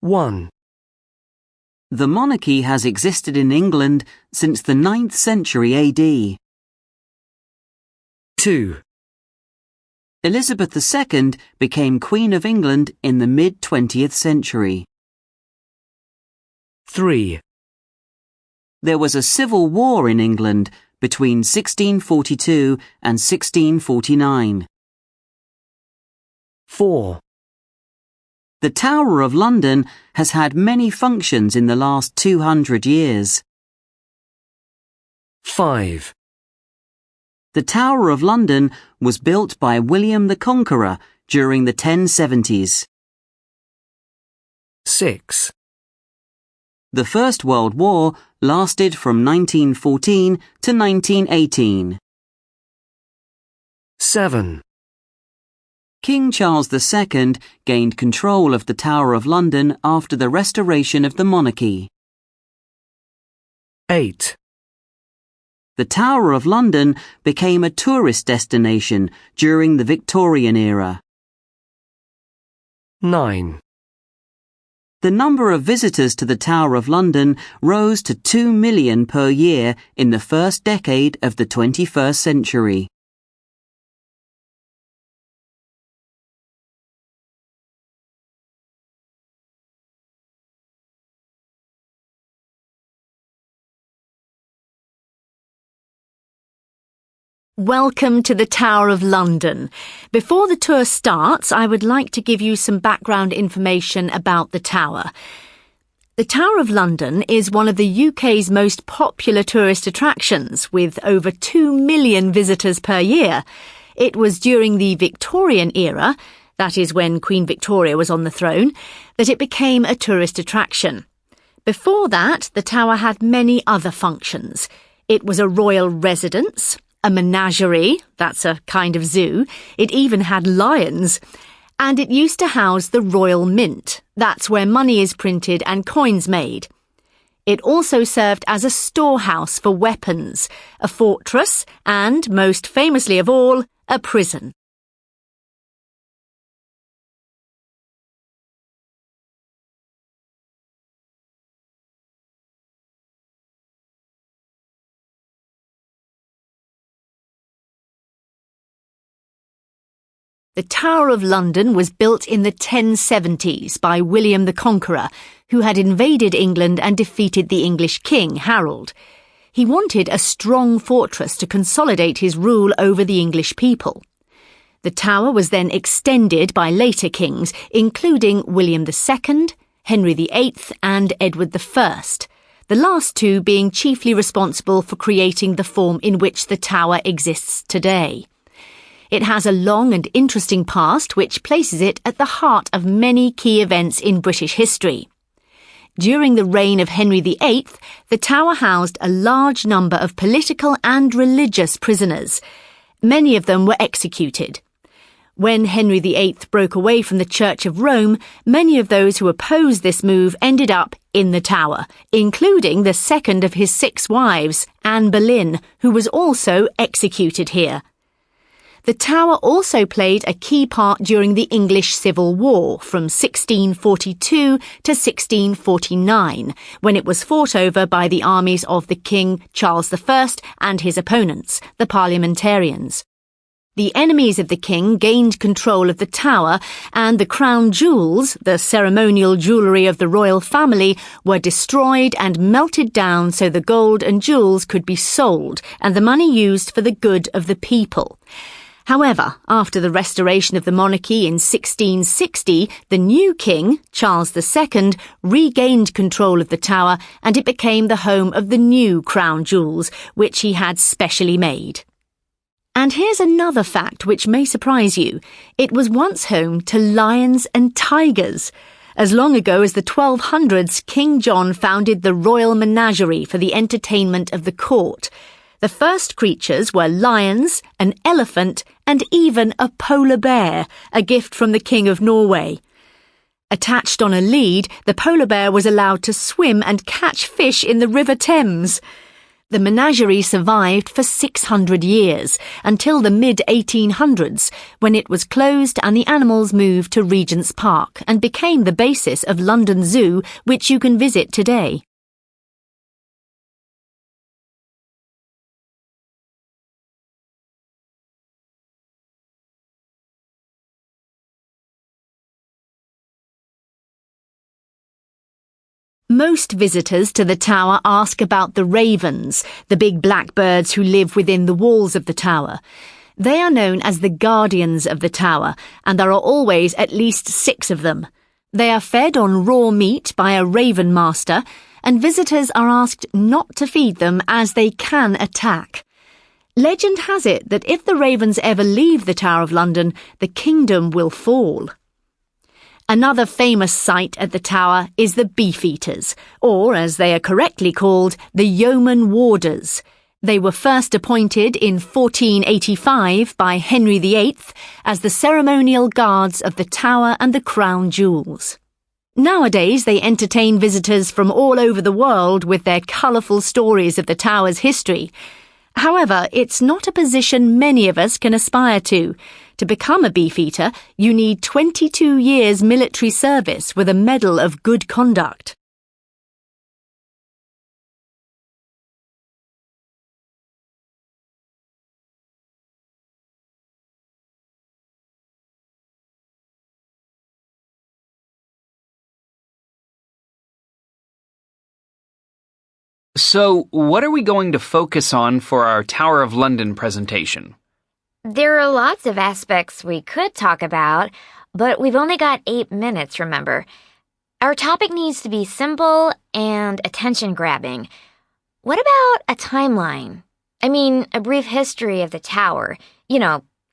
1. The monarchy has existed in England since the 9th century AD. 2. Elizabeth II became Queen of England in the mid-20th century. 3. There was a civil war in England between 1642 and 1649. 4. The Tower of London has had many functions in the last 200 years. 5. The Tower of London was built by William the Conqueror during the 1070s. 6. The First World War lasted from 1914 to 1918. 7. King Charles II gained control of the Tower of London after the restoration of the monarchy. 8. The Tower of London became a tourist destination during the Victorian era. 9. The number of visitors to the Tower of London rose to 2 million per year in the first decade of the 21st century. Welcome to the Tower of London. Before the tour starts, I would like to give you some background information about the Tower. The Tower of London is one of the UK's most popular tourist attractions, with over 2 million visitors per year. It was during the Victorian era, that is when Queen Victoria was on the throne, that it became a tourist attraction. Before that, the Tower had many other functions. It was a royal residence, a menagerie, that's a kind of zoo. It even had lions. And it used to house the Royal Mint. That's where money is printed and coins made. It also served as a storehouse for weapons, a fortress, and, most famously of all, a prison. The Tower of London was built in the 1070s by William the Conqueror, who had invaded England and defeated the English king, Harold. He wanted a strong fortress to consolidate his rule over the English people. The tower was then extended by later kings, including William II, Henry VIII and Edward I, the last two being chiefly responsible for creating the form in which the tower exists today. It has a long and interesting past which places it at the heart of many key events in British history. During the reign of Henry VIII, the tower housed a large number of political and religious prisoners. Many of them were executed. When Henry VIII broke away from the Church of Rome, many of those who opposed this move ended up in the tower, including the second of his 6 wives, Anne Boleyn, who was also executed here. The tower also played a key part during the English Civil War from 1642 to 1649, when it was fought over by the armies of the King Charles I and his opponents, the parliamentarians. The enemies of the king gained control of the tower, and the crown jewels, the ceremonial jewellery of the royal family, were destroyed and melted down so the gold and jewels could be sold and the money used for the good of the people. However, after the restoration of the monarchy in 1660, the new king, Charles II, regained control of the tower and it became the home of the new crown jewels, which he had specially made. And here's another fact which may surprise you. It was once home to lions and tigers. As long ago as the 1200s, King John founded the Royal Menagerie for the entertainment of the court. The first creatures were lions, an elephant, and even a polar bear, a gift from the King of Norway. Attached on a lead, the polar bear was allowed to swim and catch fish in the River Thames. The menagerie survived for 600 years, until the mid-1800s, when it was closed and the animals moved to Regent's Park and became the basis of London Zoo, which you can visit today. Most visitors to the tower ask about the ravens, the big black birds who live within the walls of the tower. They are known as the guardians of the tower, and there are always at least 6 of them. They are fed on raw meat by a raven master, and visitors are asked not to feed them as they can attack. Legend has it that if the ravens ever leave the Tower of London, the kingdom will fall. Another famous sight at the tower is the beefeaters, or as they are correctly called, the yeoman warders. They were first appointed in 1485 by Henry VIII as the ceremonial guards of the tower and the crown jewels. Nowadays they entertain visitors from all over the world with their colourful stories of the tower's history. However, it's not a position many of us can aspire to. To become a beefeater, you need 22 years military service with a Medal of Good Conduct. So, what are we going to focus on for our Tower of London presentation? There are lots of aspects we could talk about, but we've only got 8 minutes, remember. Our topic needs to be simple and attention-grabbing. What about a timeline? I mean, a brief history of the tower,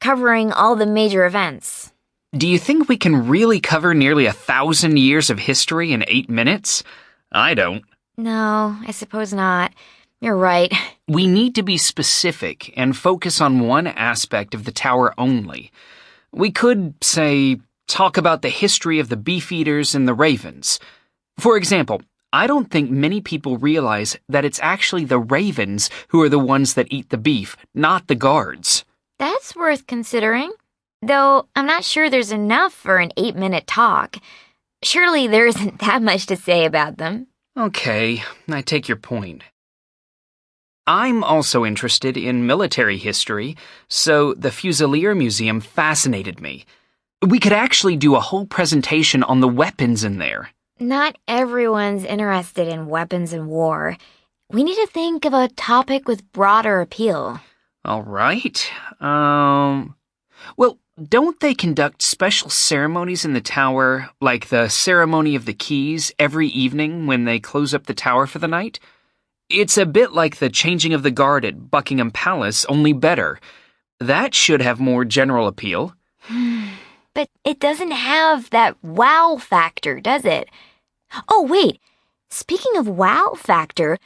covering all the major events. Do you think we can really cover nearly 1,000 years of history in 8 minutes? I don't. No, I suppose not. You're right. We need to be specific and focus on one aspect of the tower only. We could, say, talk about the history of the beefeaters and the ravens. For example, I don't think many people realize that it's actually the ravens who are the ones that eat the beef, not the guards. That's worth considering. Though I'm not sure there's enough for an 8-minute talk. Surely there isn't that much to say about them. Okay, I take your point. I'm also interested in military history, so the Fusilier Museum fascinated me. We could actually do a whole presentation on the weapons in there. Not everyone's interested in weapons and war. We need to think of a topic with broader appeal. All right. Well, don't they conduct special ceremonies in the tower, like the ceremony of the keys, every evening when they close up the tower for the night? It's a bit like the changing of the guard at Buckingham Palace, only better. That should have more general appeal. But it doesn't have that wow factor, does it? Oh, wait. Speaking of wow factor,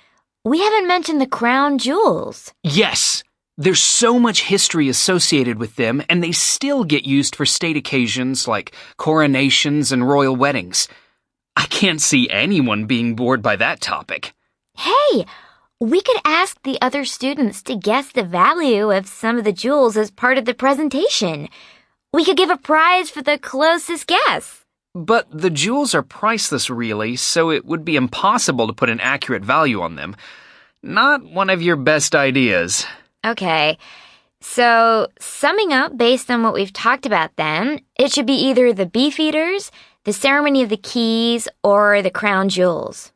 we haven't mentioned the crown jewels. Yes! There's so much history associated with them, and they still get used for state occasions like coronations and royal weddings. I can't see anyone being bored by that topic. Hey, we could ask the other students to guess the value of some of the jewels as part of the presentation. We could give a prize for the closest guess. But the jewels are priceless, really, so it would be impossible to put an accurate value on them. Not one of your best ideas. Okay, so summing up based on what we've talked about then, it should be either the beefeaters, the ceremony of the keys, or the crown jewels.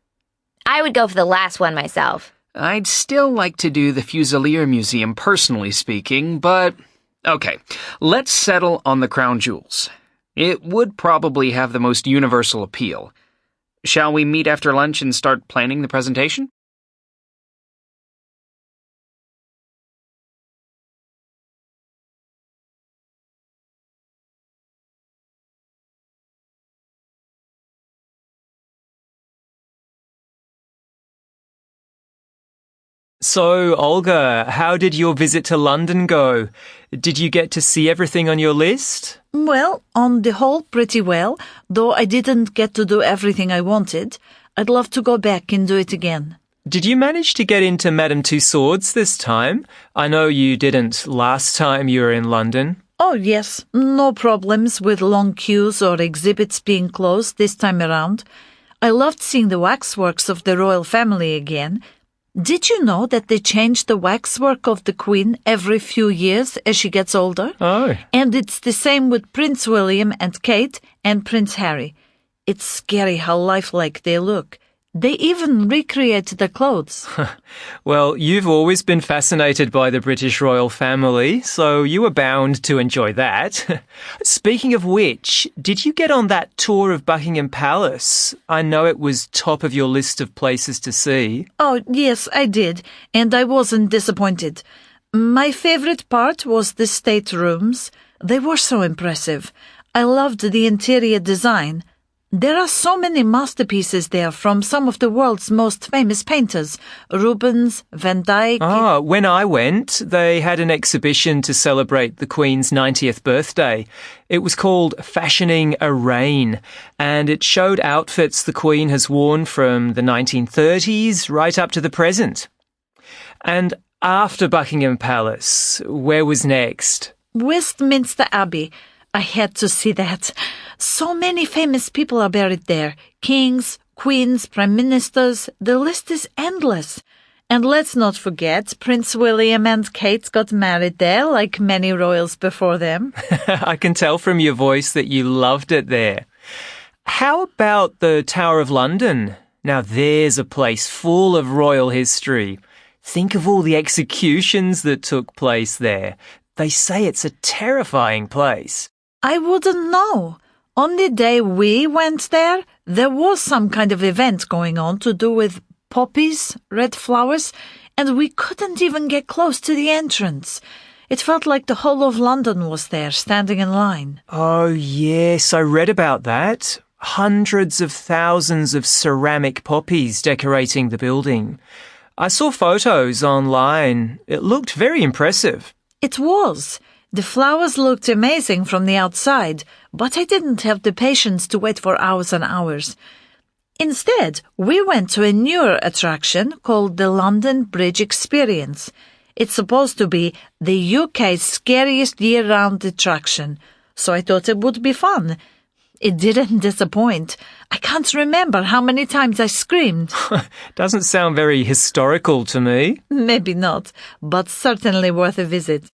I would go for the last one myself. I'd still like to do the Fusilier Museum, personally speaking, but okay, let's settle on the crown jewels. It would probably have the most universal appeal. Shall we meet after lunch and start planning the presentation? So, Olga, how did your visit to London go? Did you get to see everything on your list? Well, on the whole, pretty well, though I didn't get to do everything I wanted. I'd love to go back and do it again. Did you manage to get into Madame Tussauds this time? I know you didn't last time you were in London. Oh, yes, no problems with long queues or exhibits being closed this time around. I loved seeing the waxworks of the royal family again. Did you know that they change the waxwork of the Queen every few years as she gets older? Oh. And it's the same with Prince William and Kate and Prince Harry. It's scary how lifelike they look. They even recreate the clothes. Well, you've always been fascinated by the British royal family, so you were bound to enjoy that. Speaking of which, did you get on that tour of Buckingham Palace? I know it was top of your list of places to see. Oh, yes, I did, and I wasn't disappointed. My favorite part was the staterooms. They were so impressive. I loved the interior design. There are so many masterpieces there from some of the world's most famous painters, Rubens, Van Dyck. When I went, they had an exhibition to celebrate the Queen's 90th birthday. It was called Fashioning a Reign, and it showed outfits the Queen has worn from the 1930s right up to the present. And after Buckingham Palace, where was next? Westminster Abbey. I had to see that. So many famous people are buried there. Kings, queens, prime ministers. The list is endless. And let's not forget, Prince William and Kate got married there, like many royals before them. I can tell from your voice that you loved it there. How about the Tower of London? Now there's a place full of royal history. Think of all the executions that took place there. They say it's a terrifying place. I wouldn't know. On the day we went there was some kind of event going on to do with poppies, red flowers, and we couldn't even get close to the entrance. It felt like the whole of London was there, standing in line. Oh, yes, I read about that. Hundreds of thousands of ceramic poppies decorating the building. I saw photos online. It looked very impressive. It was. The flowers looked amazing from the outside, but I didn't have the patience to wait for hours and hours. Instead, we went to a newer attraction called the London Bridge Experience. It's supposed to be the UK's scariest year-round attraction, so I thought it would be fun. It didn't disappoint. I can't remember how many times I screamed. Doesn't sound very historical to me. Maybe not, but certainly worth a visit.